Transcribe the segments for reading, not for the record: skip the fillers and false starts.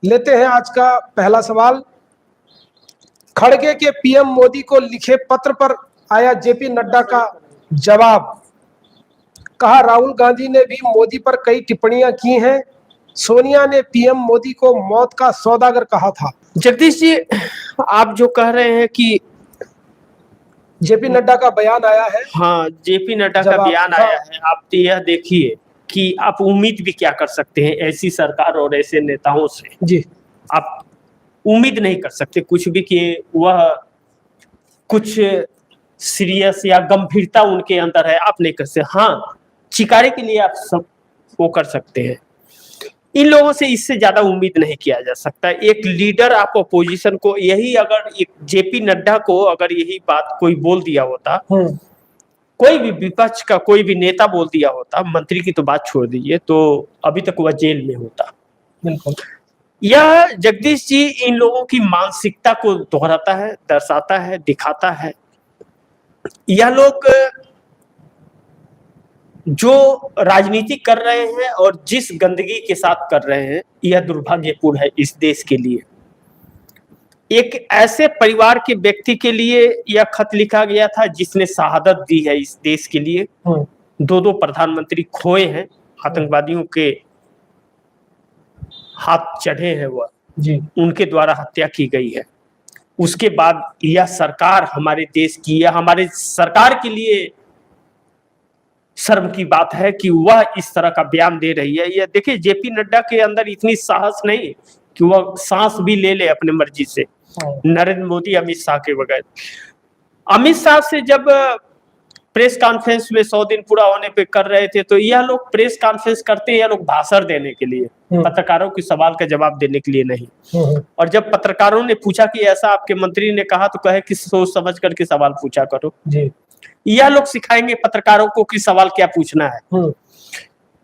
लेते हैं आज का पहला सवाल। खड़गे के पीएम मोदी को लिखे पत्र पर आया जेपी नड्डा का जवाब। कहा, राहुल गांधी ने भी मोदी पर कई टिप्पणियां की हैं। सोनिया ने पीएम मोदी को मौत का सौदागर कहा था। जगदीश जी, आप जो कह रहे हैं कि जेपी नड्डा का बयान आया है। हाँ, जेपी नड्डा का बयान आया है। आप तो यह देखिए कि आप उम्मीद भी क्या कर सकते हैं ऐसी सरकार और ऐसे नेताओं से। जी, आप उम्मीद नहीं कर सकते कुछ भी कि वह कुछ सीरियस या गंभीरता उनके अंदर है, आप नहीं कर सकते। हाँ, चिकारे के लिए आप सब वो कर सकते हैं। इन लोगों से इससे ज्यादा उम्मीद नहीं किया जा सकता। एक लीडर आप अपोजिशन को यही, अगर एक जेपी नड्डा को अगर यही बात कोई बोल दिया होता, कोई भी विपक्ष का कोई भी नेता बोल दिया होता, मंत्री की तो बात छोड़ दीजिए, तो अभी तक वह जेल में होता। बिल्कुल। यह जगदीश जी इन लोगों की मानसिकता को दोहराता है, दर्शाता है, दिखाता है। यह लोग जो राजनीति कर रहे हैं और जिस गंदगी के साथ कर रहे हैं, यह दुर्भाग्यपूर्ण है इस देश के लिए। एक ऐसे परिवार के व्यक्ति के लिए यह खत लिखा गया था जिसने शहादत दी है इस देश के लिए। दो प्रधानमंत्री खोए हैं, आतंकवादियों के हाथ चढ़े हैं, वह जी उनके द्वारा हत्या की गई है। उसके बाद यह सरकार हमारे देश की, यह हमारे सरकार के लिए शर्म की बात है कि वह इस तरह का बयान दे रही है। यह देखिए, जेपी नड्डा के अंदर इतनी साहस नहीं कि वह सांस भी ले ले अपने मर्जी से, नरेंद्र मोदी अमित शाह के बगैर। अमित शाह से जब प्रेस कॉन्फ्रेंस में 100 दिन पूरा होने पे कर रहे थे, तो यह लोग प्रेस कॉन्फ्रेंस करते हैं, यह लोग भाषण देने के लिए, पत्रकारों के सवाल का जवाब देने के लिए नहीं। और जब पत्रकारों ने पूछा कि ऐसा आपके मंत्री ने कहा, तो कहे कि सोच समझ करके सवाल पूछा करो जी। यह लोग सिखाएंगे पत्रकारों को कि सवाल क्या पूछना है।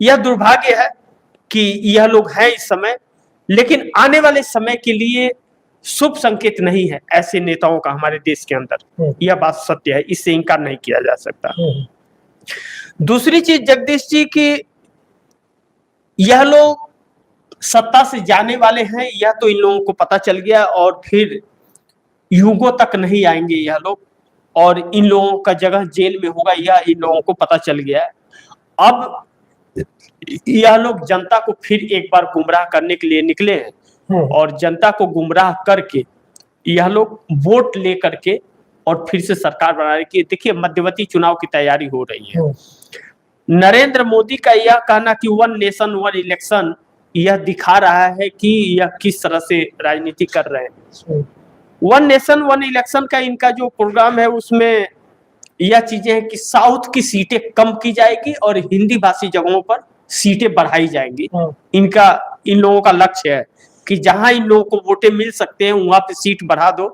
यह दुर्भाग्य है कि यह लोग हैं इस समय, लेकिन आने वाले समय के लिए शुभ संकेत नहीं है ऐसे नेताओं का हमारे देश के अंदर। यह बात सत्य है, इससे इनकार नहीं किया जा सकता। दूसरी चीज जगदीश जी की, यह लोग सत्ता से जाने वाले हैं, यह तो इन लोगों को पता चल गया, और फिर युगों तक नहीं आएंगे यह लोग, और इन लोगों का जगह जेल में होगा, यह इन लोगों को पता चल गया है। अब यह लोग जनता को फिर एक बार गुमराह करने के लिए निकले हैं, और जनता को गुमराह करके यह लोग वोट ले करके और फिर से सरकार बनाने की, देखिए मध्यवर्ती चुनाव की तैयारी हो रही है। नरेंद्र मोदी का यह कहना कि 1 नेशन 1 इलेक्शन, यह दिखा रहा है कि यह किस तरह से राजनीति कर रहे हैं। 1 नेशन 1 इलेक्शन का इनका जो प्रोग्राम है, उसमें यह चीजें हैं कि साउथ की सीटें कम की जाएगी और हिंदी भाषी जगहों पर सीटें बढ़ाई जाएंगी। इन लोगों का लक्ष्य है कि जहां इन लोगों को वोटें मिल सकते हैं वहां पे सीट बढ़ा दो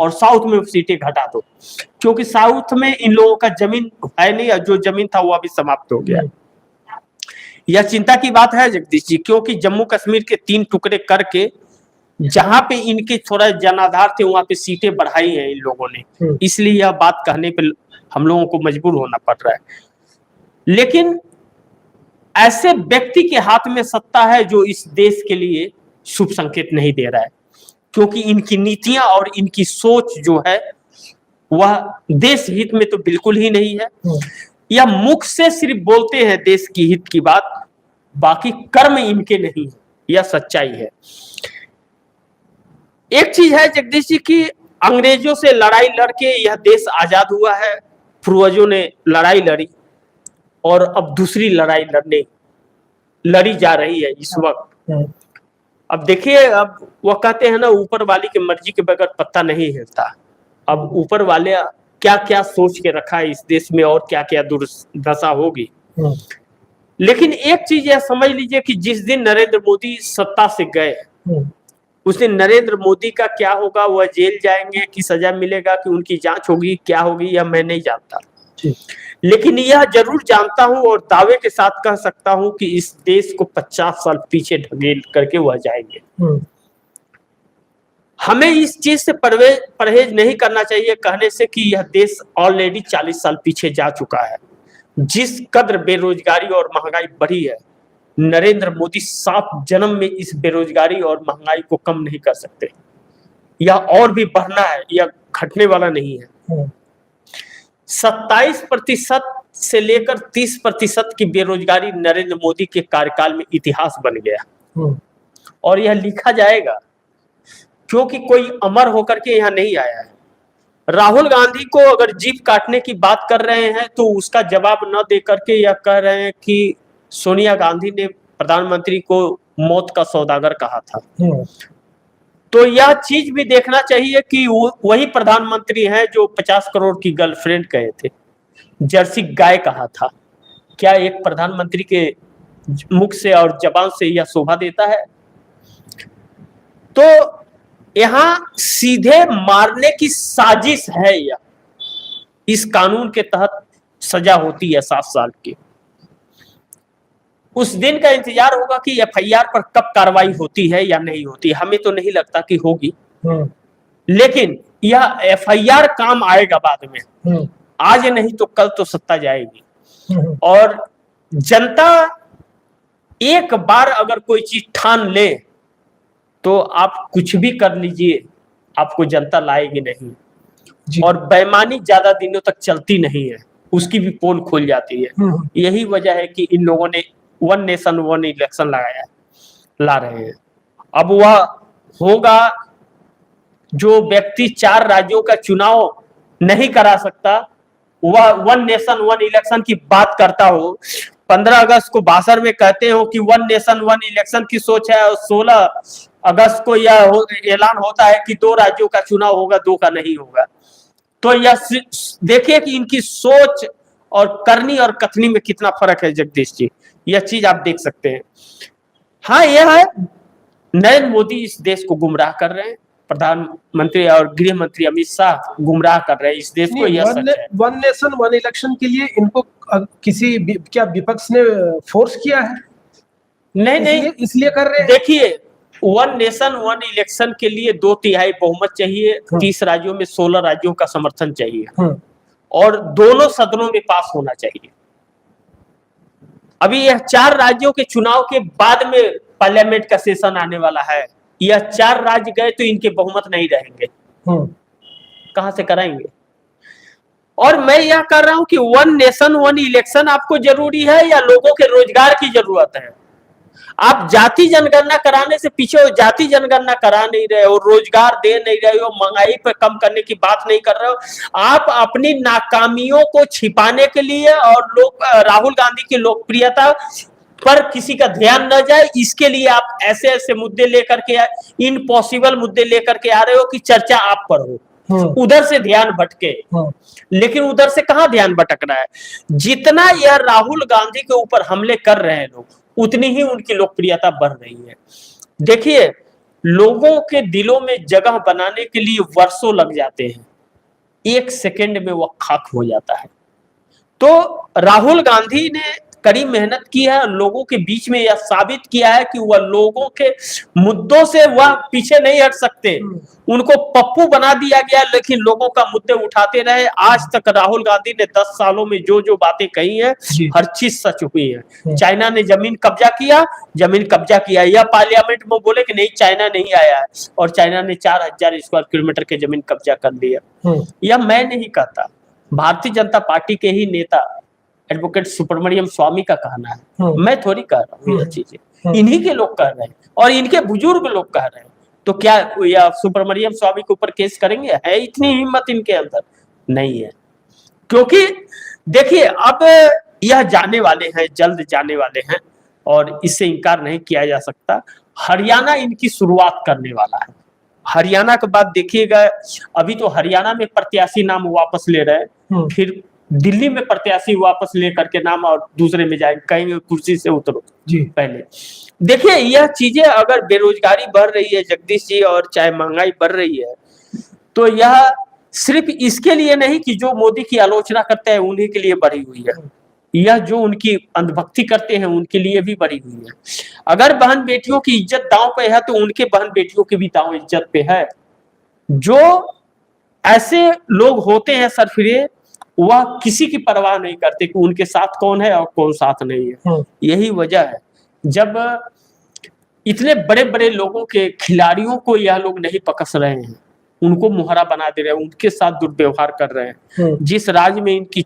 और साउथ में सीटें घटा दो, क्योंकि साउथ में इन लोगों का जमीन है नहीं, जो जमीन था वो अभी समाप्त हो गया। यह चिंता की बात है जगदीश जी, क्योंकि जम्मू कश्मीर के 3 टुकड़े करके जहां पे इनके थोड़ा जनाधार थे वहां पे सीटें बढ़ाई हैं इन लोगों ने, इसलिए यह बात कहने पे हम लोगों को मजबूर होना पड़ रहा है। लेकिन ऐसे व्यक्ति के हाथ में सत्ता है जो इस देश के लिए शुभ संकेत नहीं दे रहा है, क्योंकि इनकी नीतियां और इनकी सोच जो है वह देश हित में तो बिल्कुल ही नहीं है। यह मुख से सिर्फ बोलते हैं देश की हित की बात, बाकी कर्म इनके नहीं है, यह सच्चाई है। एक चीज है जगदीश जी की, अंग्रेजों से लड़ाई लड़के यह देश आजाद हुआ है, पूर्वजों ने लड़ाई लड़ी और अब दूसरी लड़ाई लड़ी जा रही है इस वक्त। अब देखिए, अब वह कहते हैं ना, ऊपर वाली की मर्जी के बगैर पत्ता नहीं हिलता। अब ऊपर वाले क्या क्या सोच के रखा है इस देश में और क्या क्या दुर्दशा होगी। लेकिन एक चीज यह समझ लीजिए कि जिस दिन नरेंद्र मोदी सत्ता से गए, उस दिन नरेंद्र मोदी का क्या होगा, वह जेल जाएंगे कि सजा मिलेगा कि उनकी जांच होगी, क्या होगी, यह मैं नहीं जानता। लेकिन यह जरूर जानता हूं और दावे के साथ कह सकता हूं कि इस देश को 50 साल पीछे ढकेल करके वह जाएंगे। हमें इस चीज से परहेज नहीं करना चाहिए कहने से कि यह देश ऑलरेडी 40 साल पीछे जा चुका है। जिस कदर बेरोजगारी और महंगाई बढ़ी है, नरेंद्र मोदी 7 जन्म में इस बेरोजगारी और महंगाई को कम नहीं कर सकते। यह और भी बढ़ना है, यह घटने वाला नहीं है। 27% से लेकर 30% की बेरोजगारी नरेंद्र मोदी के कार्यकाल में इतिहास बन गया और यह लिखा जाएगा, क्योंकि कोई अमर होकर के यहाँ नहीं आया है। राहुल गांधी को अगर जीभ काटने की बात कर रहे हैं तो उसका जवाब न दे करके यह कह रहे हैं कि सोनिया गांधी ने प्रधानमंत्री को मौत का सौदागर कहा था। तो यह चीज भी देखना चाहिए कि वही प्रधानमंत्री हैं जो 50 करोड़ की गर्लफ्रेंड कहे थे, जर्सी गाय कहा था। क्या एक प्रधानमंत्री के मुख से और जबान से यह शोभा देता है? तो यहां सीधे मारने की साजिश है। यह इस कानून के तहत सजा होती है 7 साल की। उस दिन का इंतजार होगा कि एफआईआर पर कब कार्रवाई होती है या नहीं होती। हमें तो नहीं लगता कि होगी, लेकिन यह एफआईआर काम आएगा बाद में। आज नहीं तो कल तो सत्ता जाएगी। और जनता एक बार अगर कोई चीज ठान ले तो आप कुछ भी कर लीजिए, आपको जनता लाएगी नहीं। और बेईमानी ज्यादा दिनों तक चलती नहीं है, उसकी भी पोल खुल जाती है। यही वजह है कि इन लोगों ने 1 नेशन 1 इलेक्शन ला रहे हैं। अब वह होगा जो व्यक्ति 4 राज्यों का चुनाव नहीं करा सकता, वह 1 नेशन 1 इलेक्शन की बात करता हो। 15 अगस्त को भाषण में कहते हो कि 1 नेशन 1 इलेक्शन की सोच है, और 16 अगस्त को यह ऐलान होता है कि 2 राज्यों का चुनाव होगा, 2 का नहीं होगा। तो यह देखिए कि इनकी सोच और करनी और कथनी में कितना फर्क है जगदीश जी। यह चीज आप देख सकते हैं। हाँ, यह है नरेंद्र मोदी इस देश को गुमराह कर रहे हैं। प्रधानमंत्री और गृह मंत्री अमित शाह गुमराह कर रहे हैं इस देश को। यह सच है। 1 नेशन 1 इलेक्शन के लिए इनको किसी क्या विपक्ष ने फोर्स किया है? नहीं, इसलिए कर रहे हैं। देखिए, 1 नेशन 1 इलेक्शन के लिए 2/3 बहुमत चाहिए, 30 राज्यों में 16 राज्यों का समर्थन चाहिए और दोनों सदनों में पास होना चाहिए। अभी यह 4 राज्यों के चुनाव के बाद में पार्लियामेंट का सेशन आने वाला है। यह 4 राज्य गए तो इनके बहुमत नहीं रहेंगे, कहां से कराएंगे? और मैं यह कर रहा हूं कि 1 नेशन 1 इलेक्शन आपको जरूरी है या लोगों के रोजगार की जरूरत है? आप जाति जनगणना कराने से पीछे हो, जाति जनगणना करा नहीं रहे हो, रोजगार दे नहीं रहे हो, महंगाई पर कम करने की बात नहीं कर रहे हो। आप अपनी नाकामियों को छिपाने के लिए और राहुल गांधी की लोकप्रियता पर किसी का ध्यान न जाए, इसके लिए आप ऐसे ऐसे मुद्दे लेकर के, इम्पॉसिबल मुद्दे लेकर के आ रहे हो कि चर्चा आप पर हो, उधर से ध्यान भटके। लेकिन उधर से कहां ध्यान भटक रहा है? जितना यह राहुल गांधी के ऊपर हमले कर रहे हैं लोग, उतनी ही उनकी लोकप्रियता बढ़ रही है। देखिए, लोगों के दिलों में जगह बनाने के लिए वर्षों लग जाते हैं, 1 सेकंड में वह खाक हो जाता है। तो राहुल गांधी ने कड़ी मेहनत की है, लोगों के बीच में यह साबित किया है कि वह लोगों के मुद्दों से वह पीछे नहीं हट सकते। उनको पप्पू बना दिया गया, लेकिन लोगों का मुद्दे उठाते रहे। आज तक राहुल गांधी ने 10 सालों में जो जो बातें कही हैं, हर चीज सच हुई है। चाइना ने जमीन कब्जा किया, यह पार्लियामेंट में बोले कि नहीं, चाइना नहीं आया है, और चाइना ने 4000 स्क्वायर किलोमीटर के जमीन कब्जा कर लिया। यह मैं नहीं कहता, भारतीय जनता पार्टी के ही नेता एडवोकेट सुब्रमण्यम स्वामी का कहना है। मैं थोड़ी कह रहा हूँ, यह चीजें इन्हीं के लोग कह रहे हैं और इनके बुजुर्ग लोग कह रहे हैं। तो क्या या सुब्रमण्यम स्वामी के ऊपर केस करेंगे? है इतनी हिम्मत इनके अंदर? नहीं है। क्योंकि देखिए, अब यह जाने वाले हैं, जल्द जाने वाले हैं और इससे इनकार नहीं किया जा सकता। हरियाणा इनकी शुरुआत करने वाला है। हरियाणा के बाद देखिएगा, अभी तो हरियाणा में प्रत्याशी नाम वापस ले रहे हैं, फिर दिल्ली में प्रत्याशी वापस लेकर के नाम और दूसरे में जाएंगे, कहेंगे कुर्सी से उतरो जी। पहले देखिए, यह चीजें अगर बेरोजगारी बढ़ रही है जगदीश जी, और चाहे महंगाई बढ़ रही है, तो यह सिर्फ इसके लिए नहीं कि जो मोदी की आलोचना करते हैं उन्हीं के लिए बढ़ी हुई है, यह जो उनकी अंधभक्ति करते हैं उनके लिए भी बढ़ी हुई है। अगर बहन बेटियों की इज्जत दांव पे है तो उनके बहन बेटियों की भी दांव इज्जत पे है। जो ऐसे लोग होते हैं सरफिरे, वह किसी की परवाह नहीं करते कि उनके साथ कौन है और कौन साथ नहीं है। यही वजह है जब इतने बड़े बड़े लोगों के खिलाड़ियों को यह लोग नहीं पकड़ रहे हैं, उनको मुहरा बना दे रहे हैं, उनके साथ दुर्व्यवहार कर रहे हैं। जिस राज्य में इनकी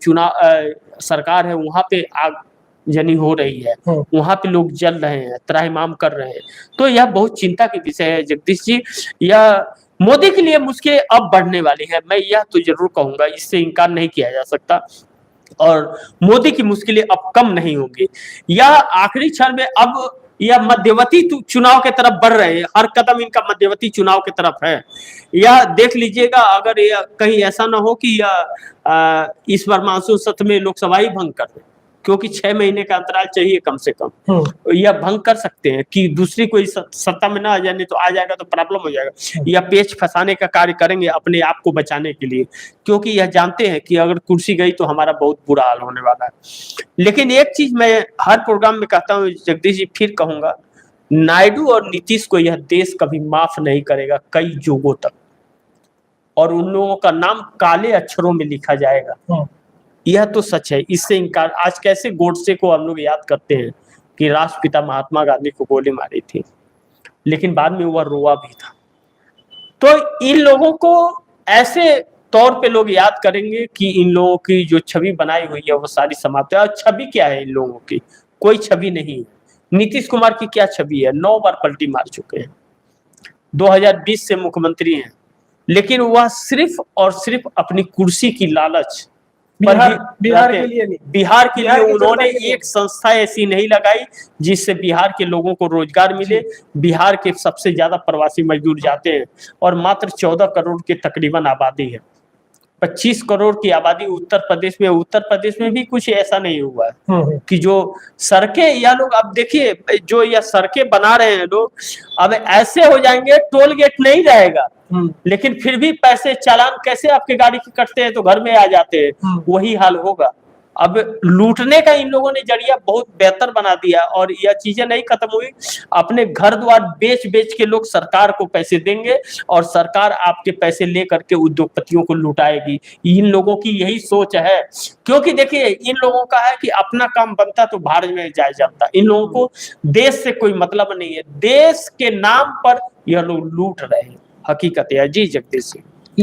सरकार है वहां पे आगजनी हो रही है, वहां पे लोग जल रहे हैं, त्राहिमाम कर रहे हैं। तो यह बहुत चिंता की विषय है जगदीश जी। यह मोदी के लिए मुश्किलें अब बढ़ने वाली है, मैं यह तो जरूर कहूंगा, इससे इनकार नहीं किया जा सकता। और मोदी की मुश्किलें अब कम नहीं होंगी। यह आखिरी क्षण में अब यह मध्यवर्ती चुनाव के तरफ बढ़ रहे हैं, हर कदम इनका मध्यवर्ती चुनाव की तरफ है। यह देख लीजिएगा, अगर यह कहीं ऐसा ना हो कि यह इस बार मानसून सत्र में लोकसभा ही भंग कर दे, क्योंकि 6 महीने का अंतराल चाहिए कम से कम, यह भंग कर सकते हैं कि दूसरी कोई सत्ता में ना आ जाने, तो आ जाएगा तो प्रॉब्लम हो जाएगा। यह पेच फंसाने का कार्य करेंगे अपने आप को बचाने के लिए, क्योंकि यह जानते हैं कि अगर कुर्सी गई तो हमारा बहुत बुरा हाल होने वाला है। लेकिन एक चीज मैं हर प्रोग्राम में कहता हूँ जगदीश जी, फिर कहूंगा, नायडू और नीतीश को यह देश कभी माफ नहीं करेगा कई युगों तक, और उन लोगों का नाम काले अक्षरों में लिखा जाएगा। यह तो सच है, इससे इनकार। आज कैसे गोडसे को हम लोग याद करते हैं कि राष्ट्रपिता महात्मा गांधी को गोली मारी थी, लेकिन बाद में वह रोआ भी था। तो इन लोगों को ऐसे तौर पे लोग याद करेंगे कि इन लोगों की जो छवि बनाई हुई है वो सारी समाप्त है। और छवि क्या है इन लोगों की? कोई छवि नहीं है। नीतीश कुमार की क्या छवि है? 9 बार पलटी मार चुके हैं, 2020 से मुख्यमंत्री हैं, लेकिन वह सिर्फ और सिर्फ अपनी कुर्सी की लालच, बिहार के लिए नहीं, बिहार के लिए उन्होंने एक संस्था ऐसी नहीं लगाई जिससे बिहार के लोगों को रोजगार मिले। बिहार के सबसे ज्यादा प्रवासी मजदूर जाते हैं, और मात्र 14 करोड़ की तकरीबन आबादी है। 25 करोड़ की आबादी उत्तर प्रदेश में, उत्तर प्रदेश में भी कुछ ऐसा नहीं हुआ है कि जो सड़कें, या लोग अब देखिए जो यह सड़कें बना रहे हैं लोग, अब ऐसे हो जाएंगे टोल गेट नहीं रहेगा, लेकिन फिर भी पैसे चालान कैसे आपके गाड़ी के कटते हैं तो घर में आ जाते हैं, वही हाल होगा। अब लूटने का इन लोगों ने जरिया बहुत बेहतर बना दिया, और यह चीजें नहीं खत्म हुई। अपने घर द्वार बेच बेच के लोग सरकार को पैसे देंगे, और सरकार आपके पैसे लेकर के उद्योगपतियों को लुटाएगी। इन लोगों की यही सोच है, क्योंकि देखिए इन लोगों का है कि अपना काम बनता तो भारत में जाए जाता। इन लोगों को देश से कोई मतलब नहीं है, देश के नाम पर यह लोग लूट रहे हैं, हकीकत है जी जगदीश सिंह।